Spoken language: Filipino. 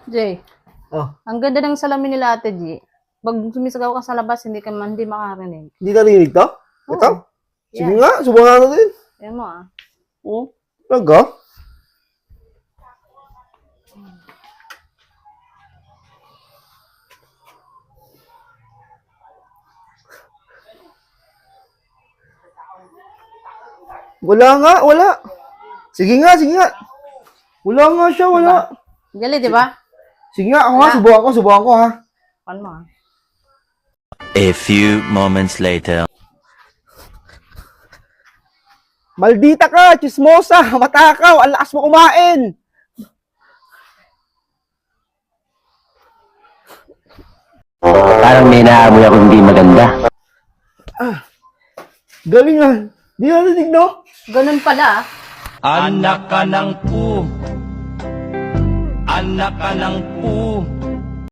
Jay, Oh, ang ganda ng salamin nila Ate G. Pag sumisigaw ka sa labas, hindi makarinig. hindi narinig to? Oo. Ito? Sige Yan. nga, subukan natin. Ayan mo ah. Oh, talaga? Wala nga, wala. Sige nga, sige nga. Wala nga siya, wala. Gali, di ba? Sige nga, ako nga, subukan ko ha. Paano mo ah? A few moments later. Maldita ka, chismosa, matakaw, ang lakas mo kumain. Parang may naamoy ako hindi maganda. Galing ah. Di narinig, no? Ganun pala ah. Anak ka ng pu. Anak ka ng pu.